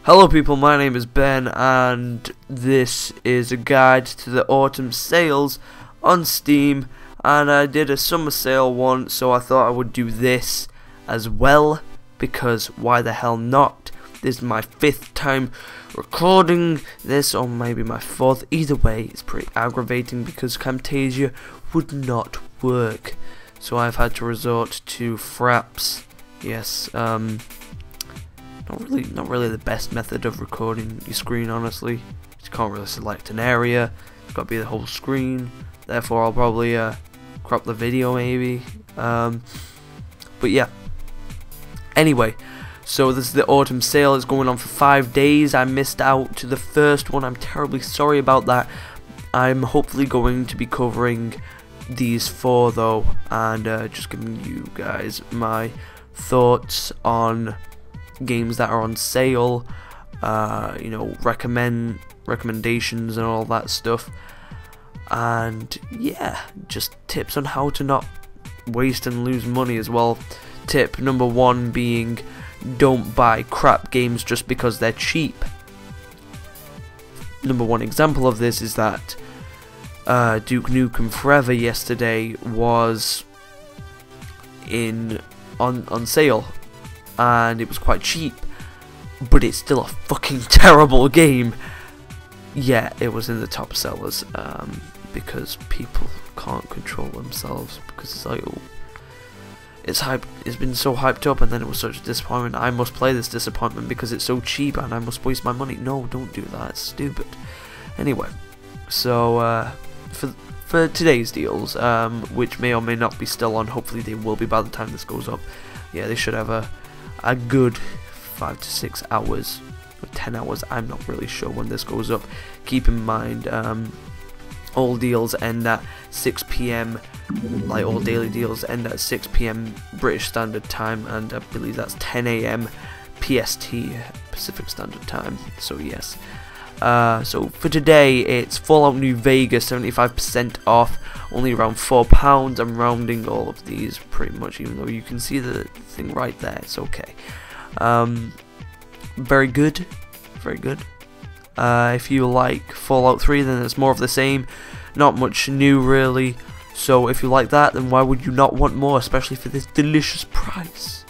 Hello people, my name is Ben and this is a guide to the autumn sales on Steam, and I did a summer sale once, so I thought I would do this as well because why the hell not? This is my 5th time recording this, or maybe my 4th. Either way, it's pretty aggravating because Camtasia would not work, so I've had to resort to Fraps. Yes, not really the best method of recording your screen, honestly. You can't really select an area, it's got to be the whole screen. Therefore I'll probably crop the video maybe, but yeah. Anyway, so this is the autumn sale. It's going on for 5 days. I missed out to the first one. I'm terribly sorry about that. I'm hopefully going to be covering these 4 though, and just giving you guys my thoughts on games that are on sale, you know, recommendations and all that stuff, and yeah, just tips on how to not waste and lose money as well. Tip number 1 being, don't buy crap games just because they're cheap. Number 1 example of this is that Duke Nukem Forever yesterday was on sale, and it was quite cheap, but it's still a fucking terrible game. Yeah, it was in the top sellers, because people can't control themselves, because it's like, oh, it's been so hyped up, and then it was such a disappointment. I must play this disappointment because it's so cheap and I must waste my money. No, don't do that, it's stupid. Anyway, so for today's deals, which may or may not be still on, hopefully they will be by the time this goes up. Yeah, they should have a good 5 to 6 hours, or 10 hours, I'm not really sure when this goes up. Keep in mind, all deals end at 6 PM, like all daily deals end at 6 PM British Standard Time, and I believe that's 10 AM PST, Pacific Standard Time, so yes. So for today, it's Fallout New Vegas, 75% off, only around £4. I'm rounding all of these pretty much, even though you can see the thing right there. It's okay. Very good, very good. If you like Fallout 3, then it's more of the same, not much new really. So if you like that, then why would you not want more, especially for this delicious price?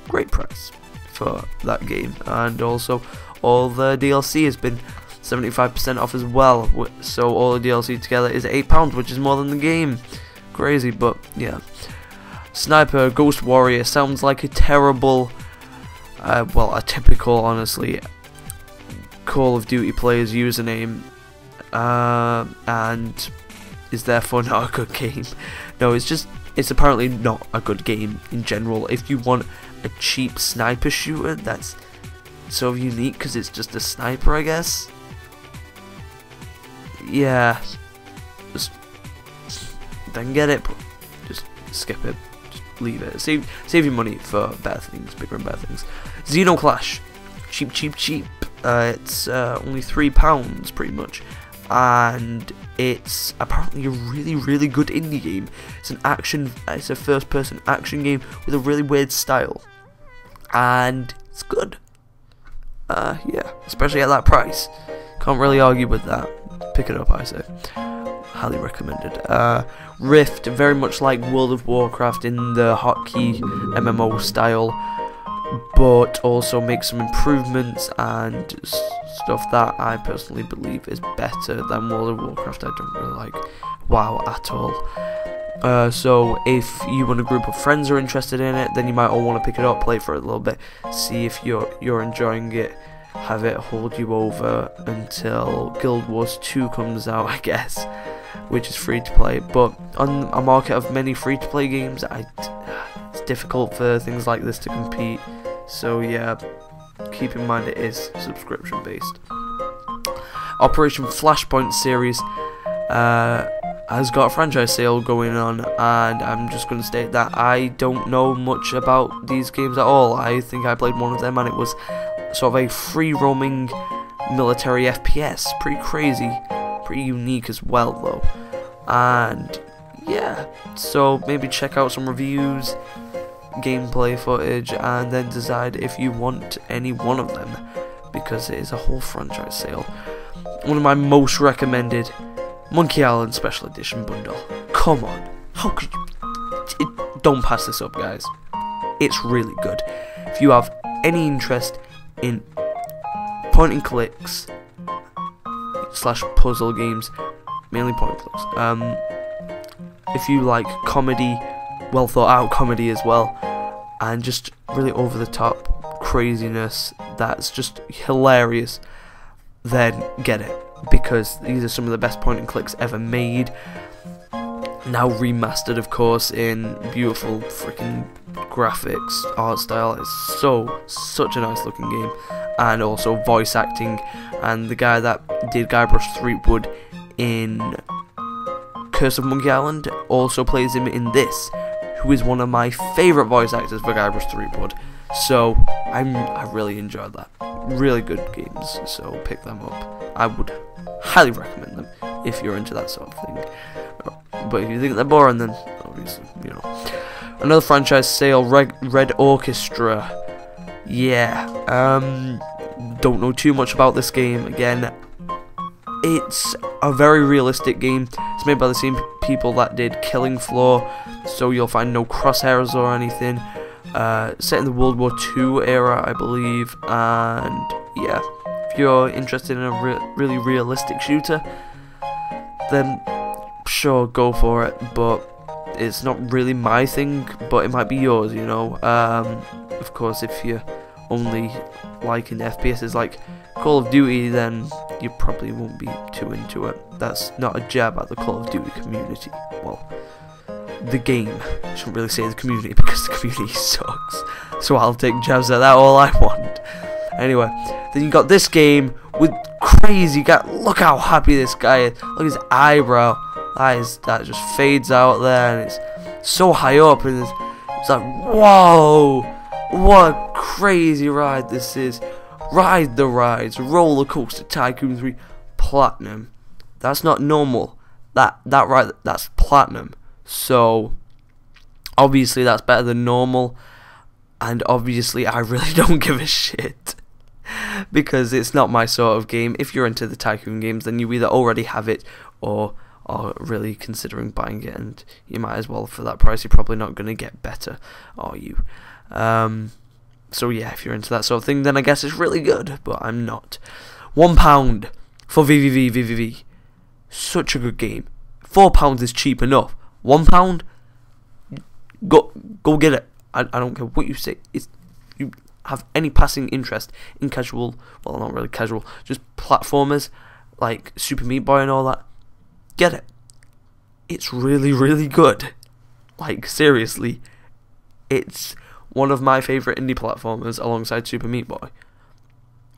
Great price for that game. And also, all the DLC has been 75% off as well, so all the DLC together is £8, which is more than the game. Crazy, but yeah. Sniper Ghost Warrior sounds like a terrible, well, a typical, honestly, Call of Duty player's username, and is therefore not a good game. No, it's apparently not a good game in general. If you want a cheap sniper shooter that's so unique because it's just a sniper, I guess. Yeah, just then get it, but just skip it, just leave it. Save your money for better things, bigger and better things. Xenoclash, cheap. It's only £3 pretty much, and it's apparently a really good indie game. It's a first-person action game with a really weird style, and it's good. Yeah, especially at that price, can't really argue with that. Pick it up, I say. Highly recommended. Rift, very much like World of Warcraft in the hotkey MMO style, but also makes some improvements and stuff that I personally believe is better than World of Warcraft. I don't really like WoW at all. So if you and a group of friends are interested in it, then you might all want to pick it up, play for it a little bit, see if you're enjoying it. Have it hold you over until Guild Wars 2 comes out, I guess, which is free to play. But on a market of many free to play games, it's difficult for things like this to compete. So yeah, keep in mind it is subscription based. Operation Flashpoint series has got a franchise sale going on, and I'm just going to state that I don't know much about these games at all. I think I played one of them and it was sort of a free roaming military FPS. Pretty crazy, pretty unique as well though. And yeah, so maybe check out some reviews, gameplay footage, and then decide if you want any one of them, because it is a whole franchise sale. One of my most recommended, Monkey Island Special Edition bundle. Come on, how could you? Don't pass this up, guys. It's really good. If you have any interest in point and clicks / puzzle games, mainly point and clicks. If you like comedy, well thought out comedy as well, and just really over the top craziness that's just hilarious, then get it, because these are some of the best point and clicks ever made. Now remastered, of course, in beautiful freaking graphics, art style. It's such a nice looking game, and also voice acting. And the guy that did Guybrush Threepwood in Curse of Monkey Island also plays him in this, who is one of my favourite voice actors for Guybrush Threepwood. So I really enjoyed that. Really good games, so pick them up. I would highly recommend them if you're into that sort of thing. But if you think they're boring, then obviously, you know. Another franchise sale, Red Orchestra. Yeah, don't know too much about this game. Again, it's a very realistic game. It's made by the same people that did Killing Floor, so you'll find no crosshairs or anything. Set in the World War II era, I believe, and yeah, if you're interested in a really realistic shooter, then sure, go for it, but it's not really my thing, but it might be yours, you know. Of course, if you're only liking FPSs like Call of Duty, then you probably won't be too into it. That's not a jab at the Call of Duty community. Well, the game. I shouldn't really say the community, because the community sucks. So I'll take jabs at that all I want. Anyway, then you got this game with crazy guy. Look how happy this guy is. Look at his eyebrow. That just fades out there, and it's so high up, and it's like, whoa, what a crazy ride this is. Ride the Rides, Roller Coaster Tycoon 3 Platinum. That's not normal. That ride, that's platinum. So obviously that's better than normal, and obviously I really don't give a shit, because it's not my sort of game. If you're into the Tycoon games, then you either already have it or are really considering buying it, and you might as well. For that price, you're probably not going to get better, are you? So yeah, if you're into that sort of thing, then I guess it's really good, but I'm not. £1 for VVV. Such a good game. £4 is cheap enough. £1, go get it. I don't care what you say. It's, you have any passing interest in casual, well, not really casual, just platformers like Super Meat Boy and all that, get it. It's really, really good. Like, seriously, it's one of my favourite indie platformers alongside Super Meat Boy.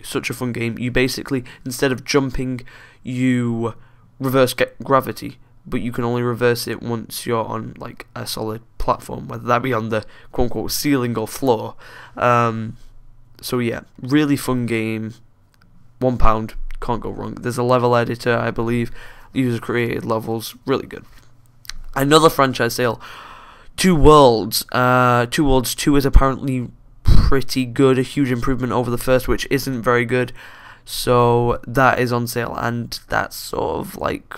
Such a fun game. You basically, instead of jumping, you reverse gravity, but you can only reverse it once you're on like a solid platform, whether that be on the quote-unquote ceiling or floor. So yeah, really fun game. £1, can't go wrong. There's a level editor, I believe, user created levels, really good. Another franchise sale, Two Worlds. Two Worlds 2 is apparently pretty good, a huge improvement over the first, which isn't very good. So that is on sale, and that's sort of like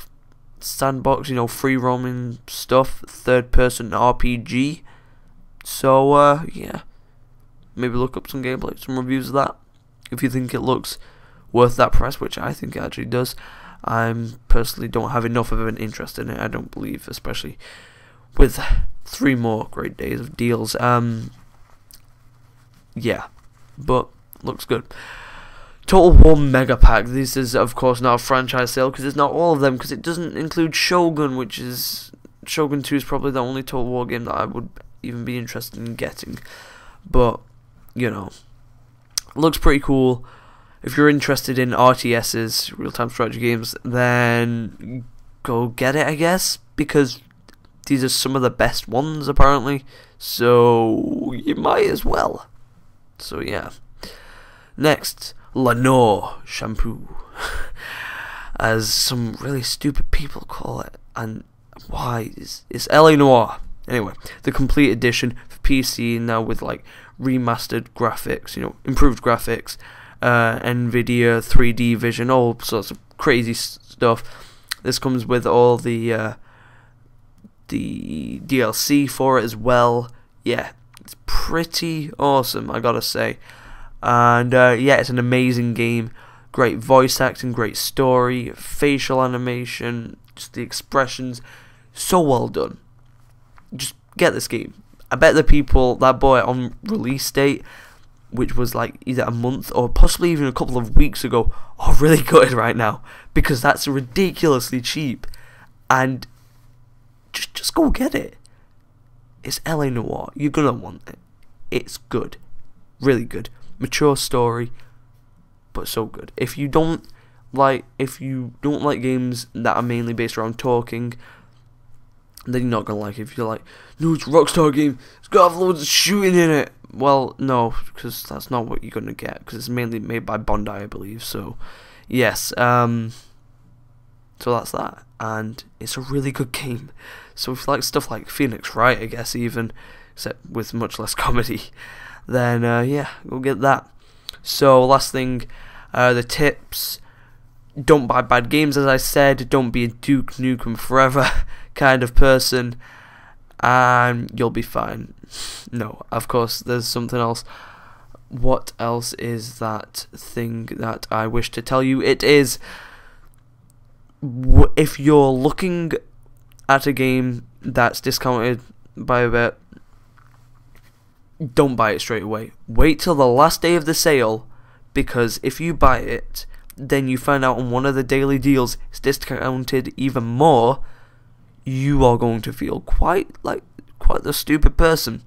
sandbox, you know, free roaming stuff, third person RPG. So yeah, maybe look up some gameplay, some reviews of that if you think it looks worth that price, which I think it actually does. I personally don't have enough of an interest in it, I don't believe, especially with 3 more great days of deals. Yeah, but looks good. Total War Mega Pack. This is of course not a franchise sale, because it's not all of them, because it doesn't include Shogun, which is, Shogun 2 is probably the only Total War game that I would even be interested in getting. But, you know, looks pretty cool. If you're interested in RTSs, real-time strategy games, then go get it, I guess, because these are some of the best ones apparently, so you might as well. So yeah. Next, Lenore shampoo, as some really stupid people call it, and why it's LA Noire. Anyway, the complete edition for PC now with like remastered graphics, you know, improved graphics, NVIDIA 3D vision, all sorts of crazy stuff. This comes with all the DLC for it as well. Yeah, it's pretty awesome, I gotta say. And yeah, it's an amazing game. Great voice acting, great story, facial animation, just the expressions, so well done. Just get this game. I bet the people that bought it on release date, which was like either a month or possibly even a couple of weeks ago, are really gutted right now, because that's ridiculously cheap. And just go get it. It's LA Noire. You're gonna want it. It's good, really good, mature story, but so good. If you don't like games that are mainly based around talking, then you're not gonna like it. If you're like, no, it's a Rockstar game, it's got loads of shooting in it. Well, no, because that's not what you're gonna get, because it's mainly made by Bondi, I believe. So, yes, so that's that, and it's a really good game. So if you like stuff like Phoenix Wright, I guess, even, except with much less comedy, then yeah, go get that. So last thing, the tips: don't buy bad games, as I said. Don't be a Duke Nukem Forever kind of person, and you'll be fine. No, of course, there's something else. What else is that thing that I wish to tell you? It is, if you're looking at a game that's discounted by a bit, don't buy it straight away. Wait till the last day of the sale, because if you buy it, then you find out on one of the daily deals it's discounted even more, you are going to feel quite the stupid person.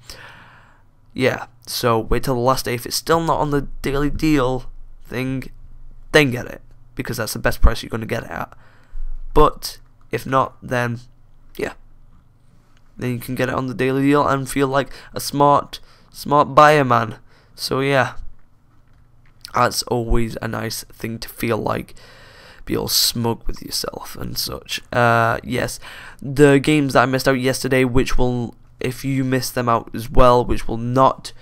Yeah, so wait till the last day. If it's still not on the daily deal thing, then get it, because that's the best price you're going to get it at. But if not, then yeah, then you can get it on the daily deal and feel like a smart buyer, man. So yeah, that's always a nice thing to feel like. Be all smug with yourself and such. Yes, the games that I missed out yesterday, which will, if you missed them out as well, which will not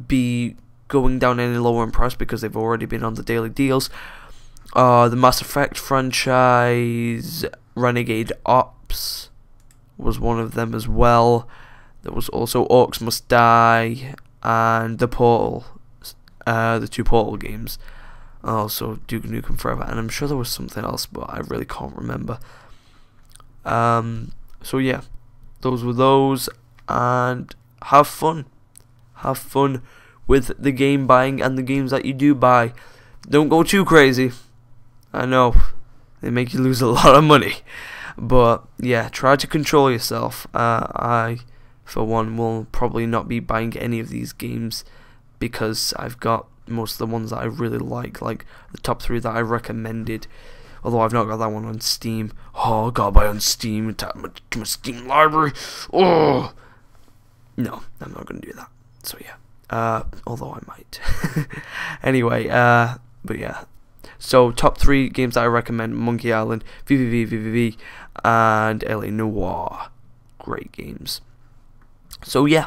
be going down any lower in price because they've already been on the daily deals, the Mass Effect franchise, Renegade Ops was one of them as well. There was also Orcs Must Die and the Portal, the two Portal games. Also Duke Nukem Forever, and I'm sure there was something else, but I really can't remember. So yeah, those were those, and have fun with the game buying and the games that you do buy. Don't go too crazy. I know they make you lose a lot of money, but yeah, try to control yourself. I, for one, will probably not be buying any of these games, because I've got most of the ones that I really like the top 3 that I recommended, although I've not got that one on Steam. Oh, I gotta buy on Steam, to my Steam library. Oh no, I'm not gonna do that. So yeah, although I might. Anyway, but yeah, so top 3 games that I recommend: Monkey Island, VVV, and LA Noire. Great games. So yeah,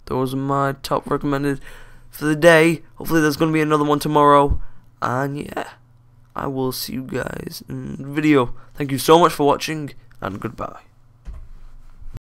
those are my top recommended for the day. Hopefully there's going to be another one tomorrow, and yeah, I will see you guys in the video. Thank you so much for watching, and goodbye.